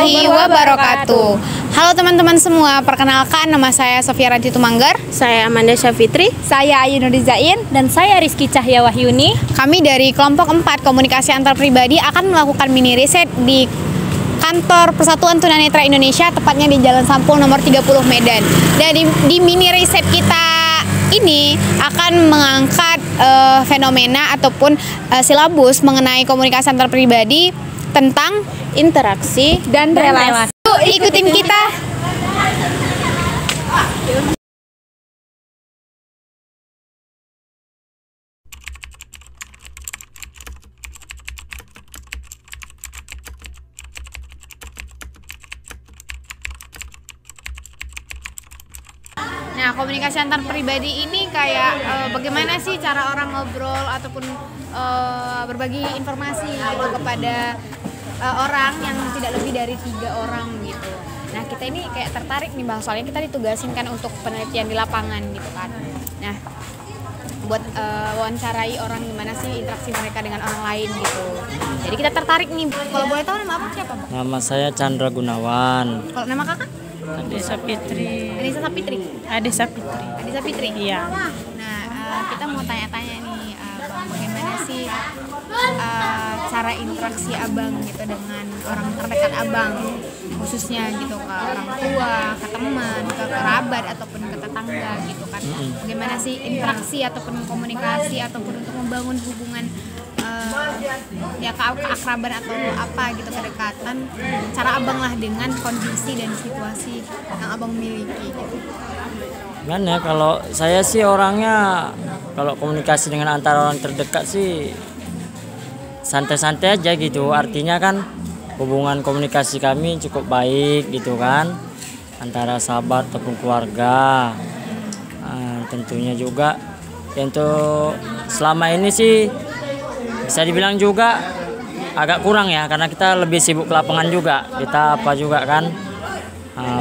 warahmatullahi wabarakatuh. Halo teman-teman semua, perkenalkan nama saya Sofia Raditya Tumanggar. Saya Amanda Syafitri. Saya Ayu Nurizain. Dan saya Rizky Cahya Wahyuni. Kami dari kelompok 4 komunikasi antar pribadi akan melakukan mini riset di kantor Persatuan Tunanetra Indonesia, tepatnya di Jalan Sampul nomor 30 Medan. Dan di mini riset kita ini akan mengangkat fenomena ataupun silabus mengenai komunikasi antar pribadi tentang Interaksi Dan relasi. Yuk, ikutin kita. Nah, komunikasi antar pribadi ini kayak bagaimana sih cara orang ngobrol ataupun berbagi informasi gitu kepada orang yang tidak lebih dari 3 orang gitu. Nah, kita ini kayak tertarik nih Bang, soalnya kita ditugasin kan untuk penelitian di lapangan gitu kan. Nah, buat wawancarai orang gimana sih interaksi mereka dengan orang lain gitu. Jadi kita tertarik nih. Kalau boleh tahu nama abang siapa, Bang? Nama saya Chandra Gunawan. Kalau nama kakak? Adesa Fitri. Adesa Sapitri. Adesa Fitri. Adesa Fitri. Iya. Nah, kita mau tanya-tanya nih, Bang, bagaimana sih cara interaksi abang gitu dengan orang terdekat abang, khususnya gitu ke orang tua, ke teman, ke kerabat ataupun ke tetangga gitu kan. Bagaimana sih interaksi ataupun komunikasi ataupun untuk membangun hubungan ya keakraban atau apa gitu, kedekatan, cara abang lah dengan kondisi dan situasi yang abang miliki gitu. Gimana ya, kalau saya sih orangnya kalau komunikasi dengan antara orang terdekat sih santai-santai aja gitu. Artinya kan hubungan komunikasi kami cukup baik gitu kan, antara sahabat ataupun keluarga. Tentunya juga ya, untuk selama ini sih bisa dibilang juga agak kurang ya, karena kita lebih sibuk ke lapangan juga. Kita apa juga kan,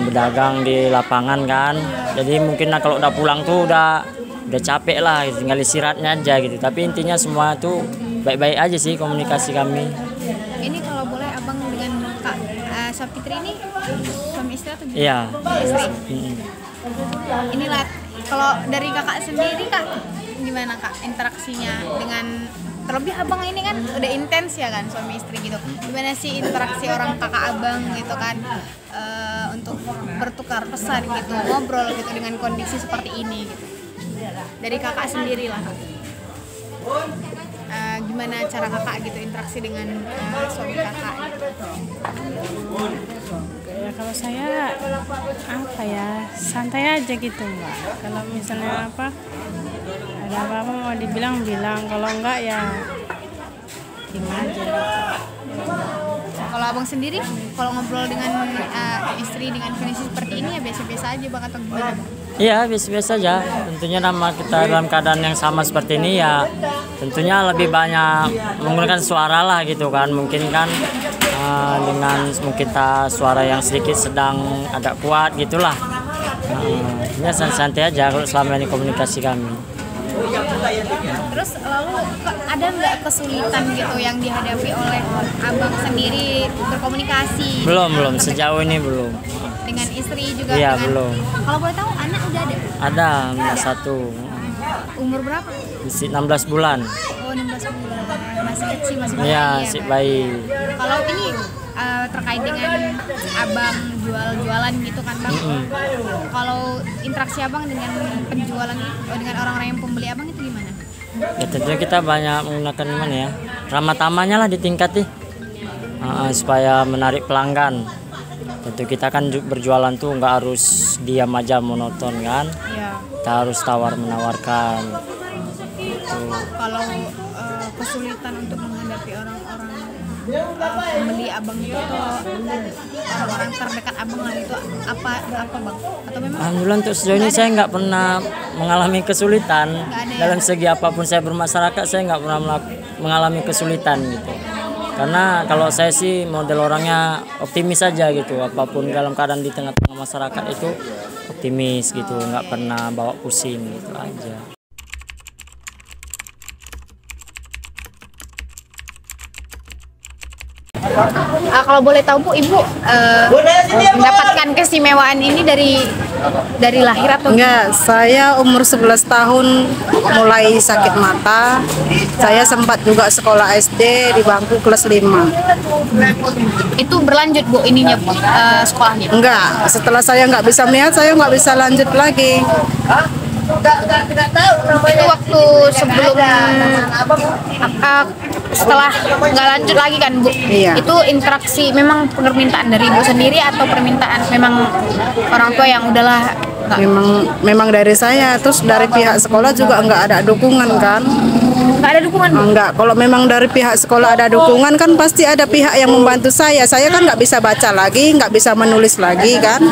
berdagang di lapangan kan. Jadi mungkin kalau udah pulang tuh udah capek lah, tinggal istirahatnya aja gitu. Tapi intinya semua tuh baik-baik aja sih komunikasi kami. Ini kalau boleh abang dengan Kak Sapitri ini suami istri atau gimana? Iya. Istri. Inilah kalau dari kakak sendiri, Kak, gimana Kak interaksinya dengan, terlebih abang ini kan udah intens ya kan suami istri gitu. Gimana sih interaksi orang kakak abang gitu kan untuk bertukar pesan gitu, ngobrol gitu dengan kondisi seperti ini gitu. Dari kakak sendiri lah. Gimana cara kakak gitu interaksi dengan suami kakak gitu. Ya kalau saya apa ya, santai aja gitu Mbak. Kalau misalnya apa ada apa-apa mau dibilang bilang, kalau enggak ya gimana aja gitu. Kalau abang sendiri kalau ngobrol dengan istri dengan kondisi seperti ini ya biasa-biasa aja Bang atau gimana? Iya, biasa-biasa aja. Tentunya nama kita dalam keadaan yang sama seperti ini ya tentunya lebih banyak menggunakan suara lah gitu kan. Mungkin kan dengan mungkin suara yang sedikit sedang agak kuat gitulah. Ya santai aja kalau selama ini komunikasi kami. Terus lalu ada nggak kesulitan gitu yang dihadapi oleh abang sendiri berkomunikasi? Belum, sejauh ini belum. Dengan istri juga? Iya, dengan, belum. Kalau boleh tahu anak udah ada? Ada, satu. Umur berapa? 16 bulan. Oh, 16 bulan. Masih kecil, masih bayi. Iya, Ya, si kan? bayi. Kalau ini terkait dengan abang jualan gitu kan Bang. Kalau interaksi abang dengan penjualan dengan orang-orang yang pembeli abang itu gimana? Ya tentunya kita banyak menggunakan gimana ya, ramah tamahnya lah ditingkati supaya menarik pelanggan. Tentu kita kan berjualan tuh nggak harus diam aja monoton kan. Iya. Kita harus tawar menawarkan. Kalau kesulitan untuk menghadapi orang-orang pembeli abang itu atau orang-orang terdekat abang lah itu apa Bang? Atau memang Alhamdulillah untuk sejauh ini saya nggak pernah mengalami kesulitan dalam segi apapun saya bermasyarakat. Saya nggak pernah mengalami kesulitan gitu. Karena kalau saya sih model orangnya optimis aja gitu, apapun dalam keadaan di tengah-tengah masyarakat itu optimis gitu, nggak pernah bawa pusing gitu aja. Kalau boleh tahu Bu, Ibu mendapatkan keistimewaan ini dari lahir atau Enggak, saya umur 11 tahun mulai sakit mata. Saya sempat juga sekolah SD di bangku kelas 5. itu berlanjut Bu ininya Bu, sekolahnya? Enggak, setelah saya nggak bisa melihat, saya nggak bisa lanjut lagi. Itu waktu sebelum setelah nggak lanjut lagi kan Bu? Iya. Itu interaksi memang permintaan dari Ibu sendiri atau permintaan memang orang tua yang udahlah nggak Memang dari saya, terus dari pihak sekolah juga nggak ada dukungan kan? ada dukungan Bu? Enggak, kalau memang dari pihak sekolah ada dukungan kan pasti ada pihak yang membantu saya. Saya kan nggak bisa baca lagi, nggak bisa menulis lagi kan.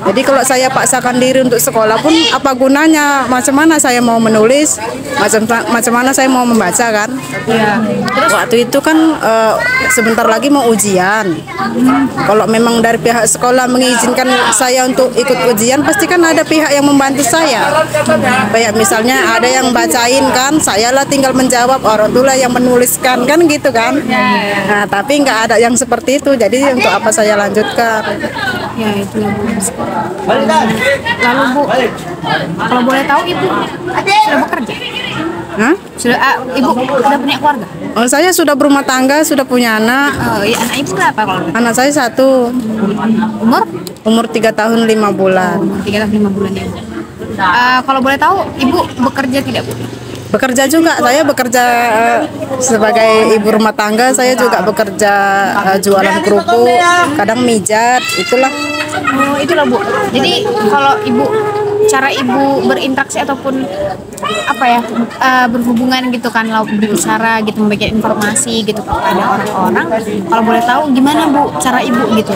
Jadi kalau saya paksakan diri untuk sekolah pun apa gunanya? Macam mana saya mau menulis? Macam mana saya mau membaca kan? Terus waktu itu kan sebentar lagi mau ujian. Kalau memang dari pihak sekolah mengizinkan saya untuk ikut ujian, pasti kan ada pihak yang membantu saya. Kayak misalnya ada yang bacain kan, saya lah tinggal menjawab, orang itulah yang menuliskan kan gitu kan. Nah, tapi nggak ada yang seperti itu. Jadi untuk apa saya lanjutkan? Ya itu Bu. Lalu Bu, kalau boleh tahu Ibu sudah bekerja? Hah? Ibu sudah punya keluarga? Oh, saya sudah berumah tangga, sudah punya anak. Oh, iya, anak Ibu berapa kalau Anak saya 1, umur? 3 tahun 5 bulan. 3 tahun 5 bulan ya. Kalau boleh tahu Ibu bekerja tidak Bu? Bekerja juga, saya bekerja sebagai ibu rumah tangga. Saya juga bekerja jualan kerupuk, kadang mijat, itulah. Oh, itulah Bu. Jadi kalau Ibu cara Ibu berinteraksi ataupun apa ya berhubungan gitu kan, lalu berbicara gitu, membagikan informasi gitu kepada orang-orang. Kalau boleh tahu gimana Bu cara Ibu gitu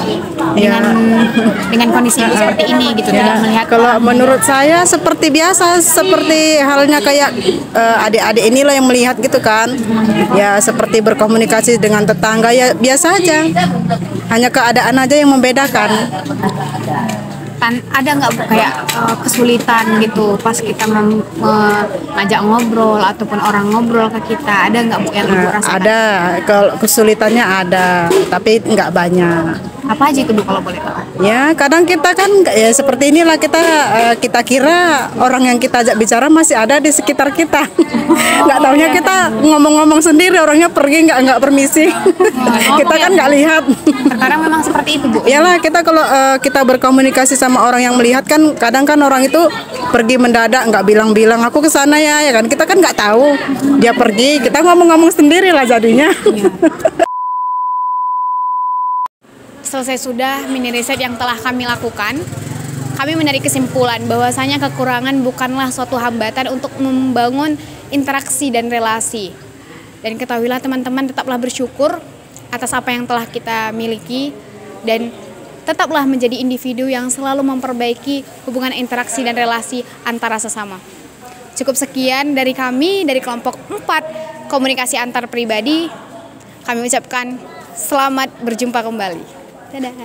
dengan kondisi Ibu seperti ini gitu, tidak melihat. Kalau menurut saya seperti biasa, seperti halnya kayak adik-adik inilah yang melihat gitu kan. Ya seperti berkomunikasi dengan tetangga ya biasa aja. Hanya keadaan aja yang membedakan. Kan ada nggak Bu kayak kesulitan gitu pas kita ngajak ngobrol ataupun orang ngobrol ke kita, ada nggak Bu yang Ibu rasakan? Ada, kalau kesulitannya ada, tapi nggak banyak. Apa aja itu Bu kalau boleh tahu? Ya kadang kita kan ya seperti inilah kita kira orang yang kita ajak bicara masih ada di sekitar kita. Nggak taunya kita ngomong-ngomong sendiri, orangnya pergi nggak permisi. Kita kan nggak lihat. Terkadang memang seperti itu Bu. Iyalah kita kalau kita berkomunikasi sama orang yang melihat kan kadang kan orang itu pergi mendadak nggak bilang-bilang aku ke sana ya kan, kita kan nggak tahu dia pergi, kita ngomong-ngomong sendiri lah jadinya. Selesai sudah mini riset yang telah kami lakukan, kami menarik kesimpulan bahwasanya kekurangan bukanlah suatu hambatan untuk membangun interaksi dan relasi. Dan ketahuilah teman-teman, tetaplah bersyukur atas apa yang telah kita miliki dan tetaplah menjadi individu yang selalu memperbaiki hubungan interaksi dan relasi antara sesama. Cukup sekian dari kami, dari kelompok 4 komunikasi antar pribadi. Kami ucapkan selamat berjumpa kembali. Dadah.